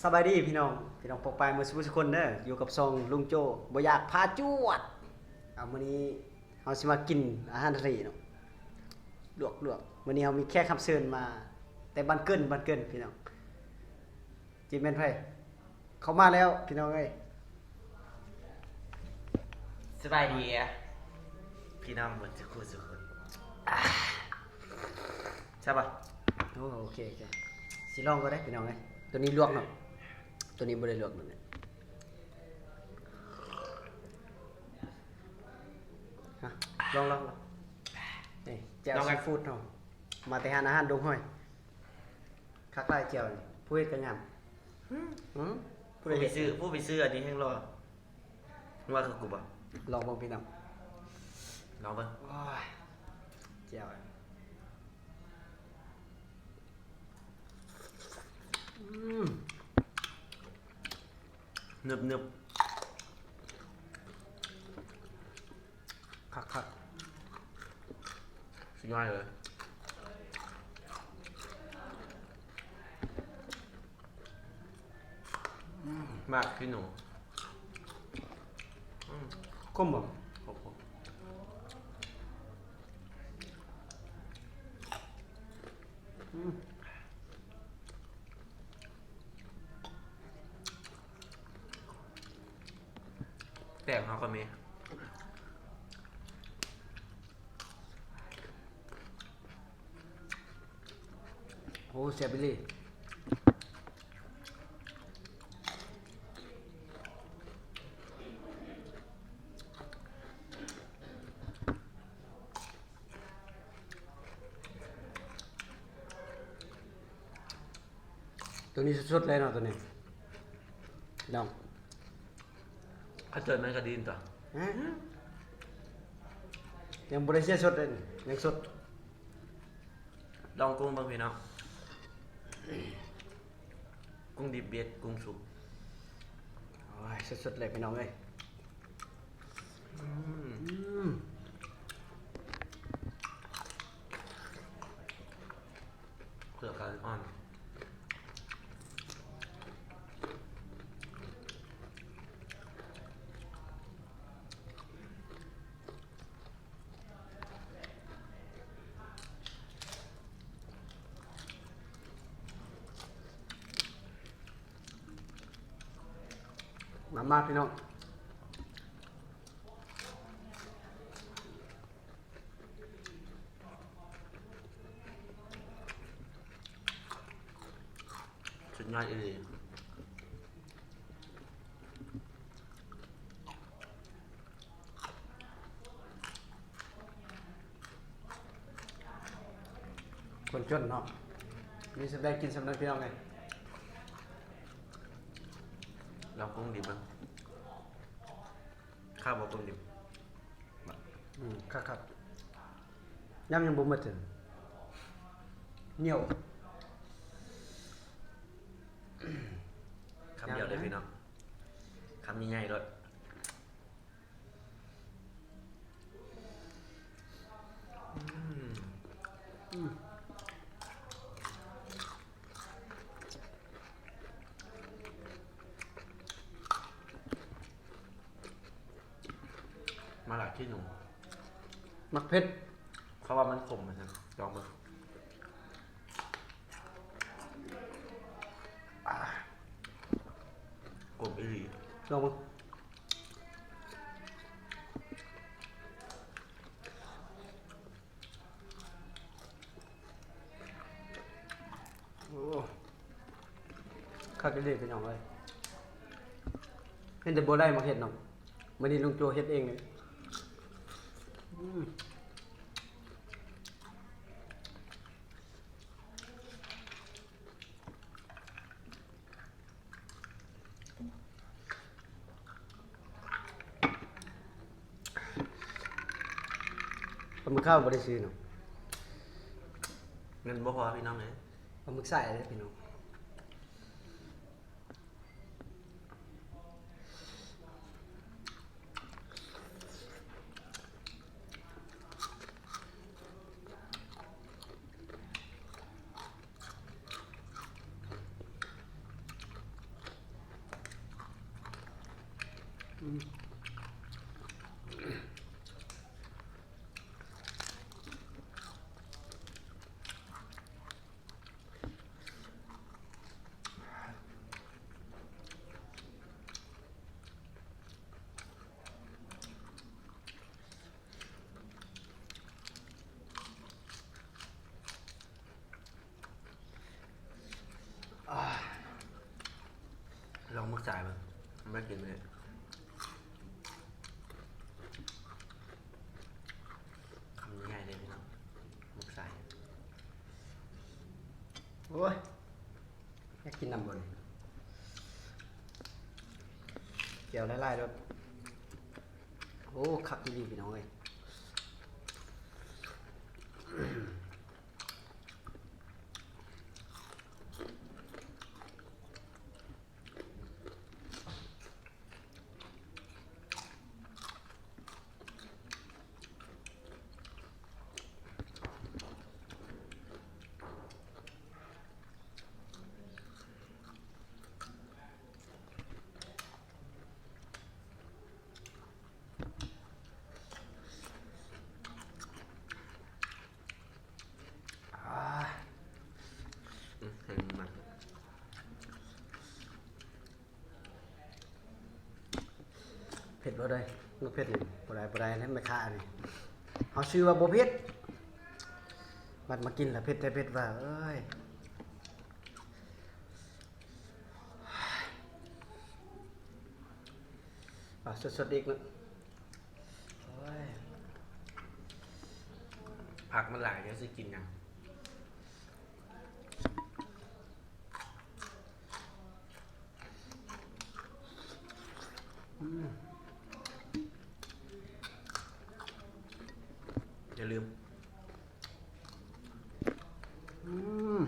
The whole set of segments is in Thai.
สบายดีพี่น้องปกปายมือสุขคนเด้ออยู่กับซองลุงโจบ่อยากพาจวดเอามื้อนี้เฮาสิมากินอาหารทะเลเนาะลวกมื้อนี้เฮามีแขกรับเชิญมาแต่บ้านเกินพี่น้องจิแม่นไผเขามาแล้วพี่น้องเอ้ยสบายดีอะพี่น้องหมดทุกคนใช่ปะโอเคสิลองก็ได้พี่น้องเอ้ยตัวนี้ลวกเนาะตัวนี้บ่ได้ลวกนั่นแหละฮะลองนี่แจ่วซีฟู้ดเนาะมาแต่หาอาหารดงห้อยคักหลายแจ่วนี่ผู้เฮ็ดก็งามหืมผู้ ผู้ ใด ไป เฮ็ด ซื้ออันนี้ให้รอว่าคือกูปะลองเบิ่งพี่น้อง ลองเบิ่ง โอ้ยแจ่วอืม นึบคักสุดยอดเลยมากพี่หนูคมบ่ ขอบคุณแต่งเขาก็มี โอ้แซ่บอีหลีตัวนี้สุดๆเลยเนาะตัวนี้พี่น้อง ถ้าเจอแม่งก็ดีนต่อ ฮะยังบ่ได้เสียสดเลยนี่ยังสด ลองกุ้งบ้างพี่น้องกุ้งดิบเบียดกุ้งสุก โอ้ยสดๆเลยพี่น้องเอ้ยอืม เผือกกาอ่อนมาพี่น้องสุดยอดอีหลี คนจนเนาะมีสำได้กินสำนั้นพี่น้องเอ้ย ลองกุ้งดิบบ้างข้าวบอกกุ้งดิบ ครับย่ำยังบ่หมดถึงเหนียว คำเดียวเลยพี่น้องคำใหญ่ๆเลยมาหลักที่หนู มักเพชร เขาว่ามันขมนะครับลองมากลมอีหลี ลองมาโอ้คักอีหลีพี่น้องเอ้ยเห็นแต่บ่ได้มาเฮ็ดเนาะมื้อนี้ลุงโจเฮ็ดเองเลยปลาหมึกข้าวบ่ได้ซื้อเนาะ เงินบ่พอพี่น้องเลย ปลาหมึกใส่เลยพี่น้อง ลองมึกสายมั้งไม่กินเลยคำง่ายเลยพี่น้องมึกสาย โอ้ยอยากกินน้ำบนเกี่ยวไล่ๆด้วยโอ้คักดีพี่น้องเอ้ยเห็นมัน เผ็ดบ่ได้ลูกเผ็ดนี่บ่ได้นั่นไม่ค่านี่เอาชื่อว่าบ่เผ็ดบัดมากินแล้วเผ็ดแต่เผ็ดว่าเอ้ยสดๆอีกนะโอ้ย ผักมันหลายเดี๋ยวสิกินยัง อย่าลืม อืม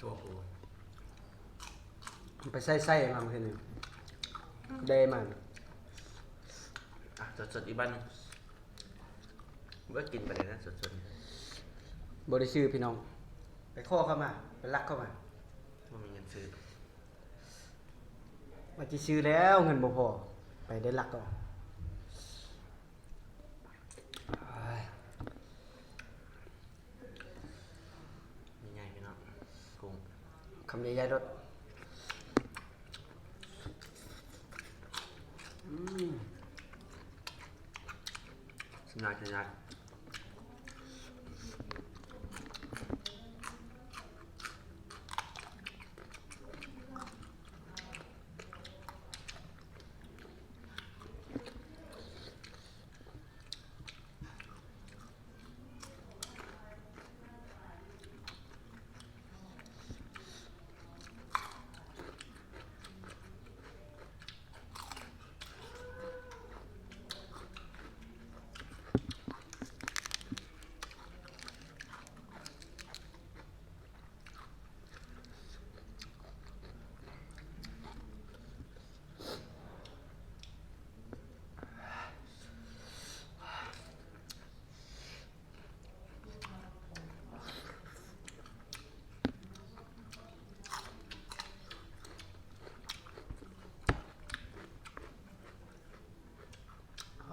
ตัวโห ไปใส่มาเมื่อกี้นี่เดมัน อ่ะสดๆอีกบ้านหนึงว่ากินไปเลยนะสด บริชื่อพี่น้อง ไปข้อเข้ามา ไปลักเข้ามา ๆว่ามีเงินซื้อ มาที่ซื้อแล้วเงินบ่พอ ไปได้ลักก็อ้าย มีไงพี่น้องกุ้ง คำใหญ่ๆรถอืม สนาขนาด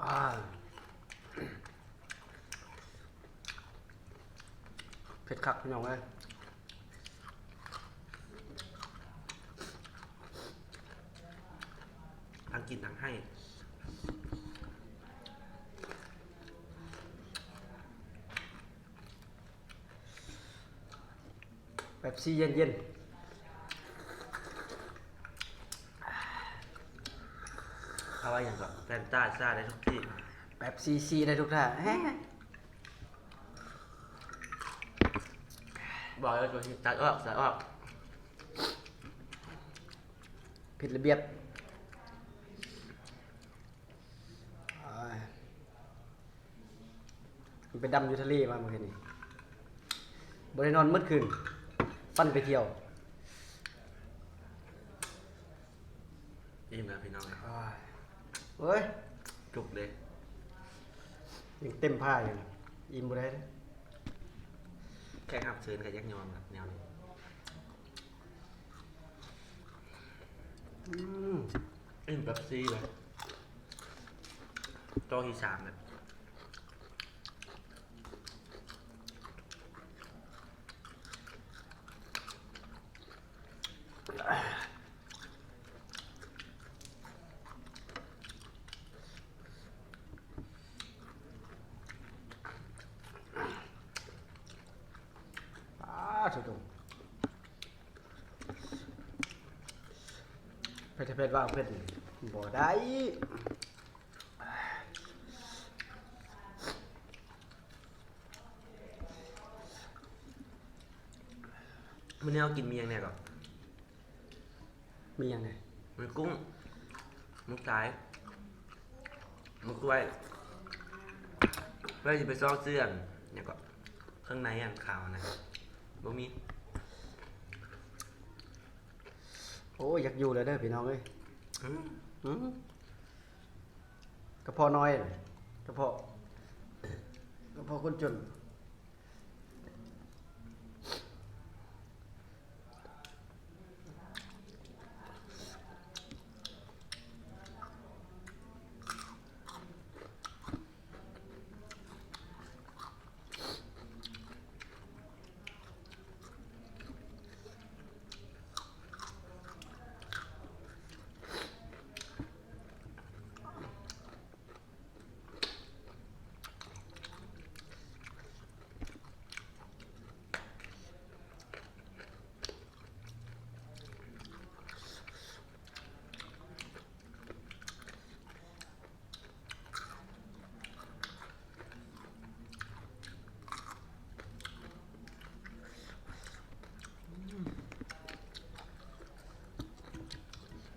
อ่าเผ็ดคักพี่น้องเอ้ย ทั้งกินทั้งให้ แบบซี่เย็น เอาไว้อย่างก่อนแฟนต้าซ่าได้ทุกที่ ๆแบบซีได้ทุกท่าแฮะ บอกเลยตัวที่ตัดออกตัดออก ผิดระเบียบอ้ายมันไปดำอยู่ทะเลมาเมื่อคืนนี้บ่ได้นอนมื้อคืน ฟันไปเที่ยว อิ่มแล้วพี่น้อง เฮ้ย จุกเลย ยังเต็มผ้าอยู่นะอิ่มบ่ได้เด้อ แค่ขับเชิญกับยักยอมแบบแนวนี้ อืม อิ่มแบบซี่เลยโต๊ะที่สามเนี่ยสุดเผ็ดเผ็ดว่าเผ็ดบ่ได้ มันเนี่ยเอากินเมียงเนี่ยก่อน มียังไง มันกุ้งมุกซ้ายมุกด้วยเพื่อจะไปซ่อนเสื้อเนี่ยก่อนข้างในอ่ะขาวนะบ่มี โอ้ยอยากอยู่เลยเด้อพี่น้องเอ้ย อืม อืมกระเพาะน้อยเลยกระเพาะคนจน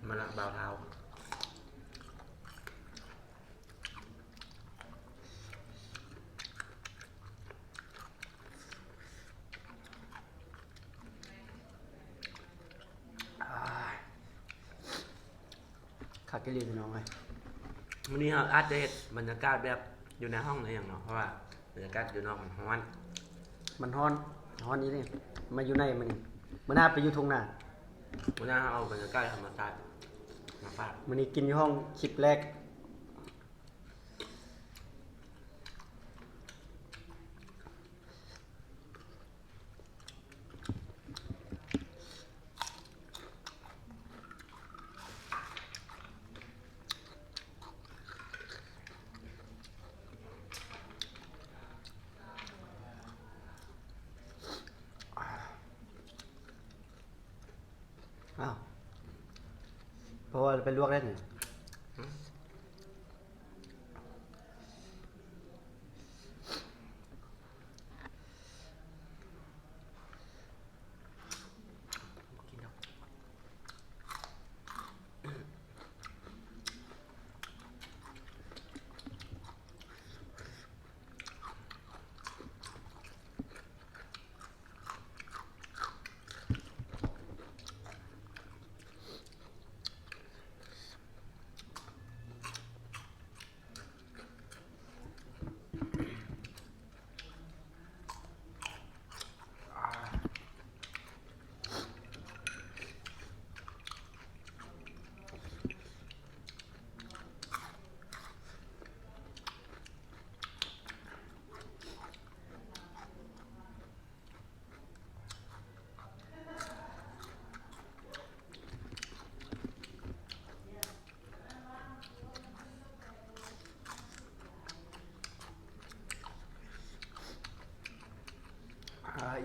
มาละเบาเท้าขาดกิเลสพี่น้องเอ้ย วันนี้เราอาจจะเห็นบรรยากาศแบบอยู่ในห้องเลยอย่างเนาะเพราะว่าบรรยากาศอยู่นอกมันร้อน มันฮ้อนนี้นี่มาอยู่ในมันนี่มันน่าไปอยู่ทุ่งนา วันนี้เราเอาบรรยากาศธรรมชาติมาฝาก มันนี่กินอยู่ห้องคลิปแรกอ้าวเพราะว่าไปลวกได้นี่ กินดอก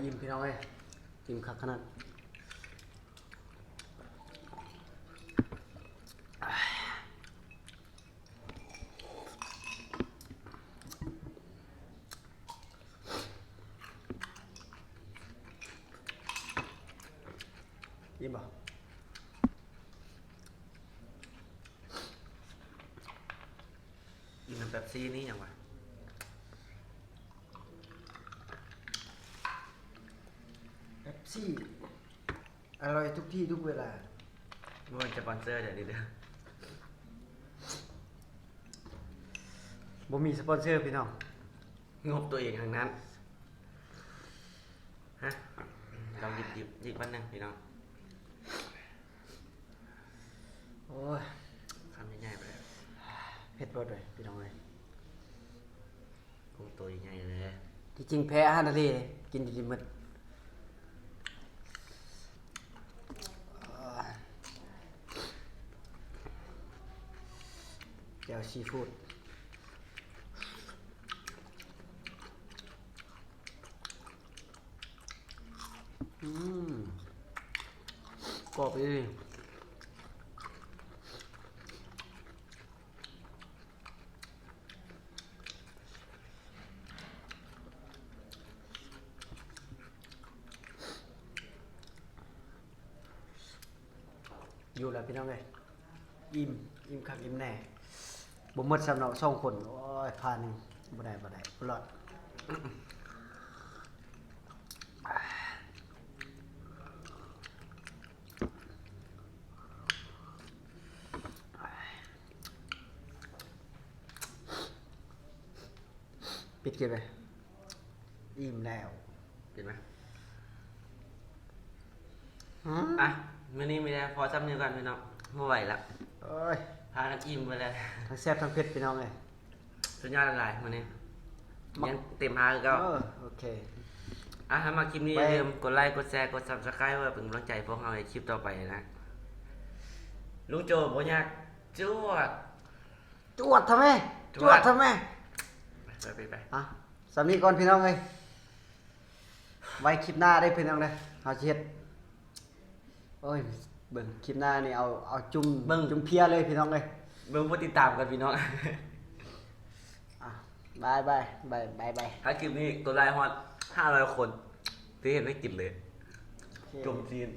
อิ่มพี่น้องเอ้ยอิ่มคักขนาดอิ่มบ่ กินน้ำเป๊ปซี่นี่อย่างวะ เป๊ปซี่ อร่อยทุกที่ทุกเวลา มันจะสปอนเซอร์เดี๋ยวนี้เด้อ บ่มีสปอนเซอร์พี่น้อง งบตัวเองทางนั้นฮะลองหยิบวันหนึงพี่น้อง โอ้ย คำใหญ่ๆไปเลย เผ็ดรสเลยพี่น้องเลย กุ้งตัวใหญ่ๆเลย จริงๆแพ้อาหารทะเลกินดีๆหมดแจ่วซีฟู้ดกรอบไปดิอยู่แล้วพี่น้องเลยอิ่มคักอิ่มแน่บ่หมดสำหรับ2คนโอ้ยพาหนึงบ่ได้บ่รอดปิดเก็บไปอิ่มแล้ว เห็นไหม หืม อ่ะมื้อนี้มีแต่พอซ้ำนี้กันพี่น้องไม่ไหวละ เอ้ย พากันอิ่มไปเลย ทั้งแซ่บทั้งเผ็ดพี่น้องเลย สุดยอดหลายๆมื้อนี้ยังเต็มหาคือ เอ เก่า อโอเค อ่ะถ้ามาคลิปนี้ ไป อย่าลืมกดไลค์กดแชร์กด Subscribe เพื่อเป็นกำลังใจพวกเราในคลิปต่อไปนะลุงโจบ่อยากจวด จวดทำไม จ จ ว ว ด ดทำไม ไป อ่ะสำนีก่อนพี่น้องเลยไว้คลิปหน้าได้พี่น้องเลยเอาเช็ดโอ้ยเบิ่งคลิปหน้านี่เอาจุ่มเพียเลยพี่น้องเลย เบิ่งผู้ติดตามกันพี่น้อง อ่ะบาย ถ้าคลิปนี้กดไลค์ฮอต500 คนที่เห็นได้กินเลย โอเค จมจีน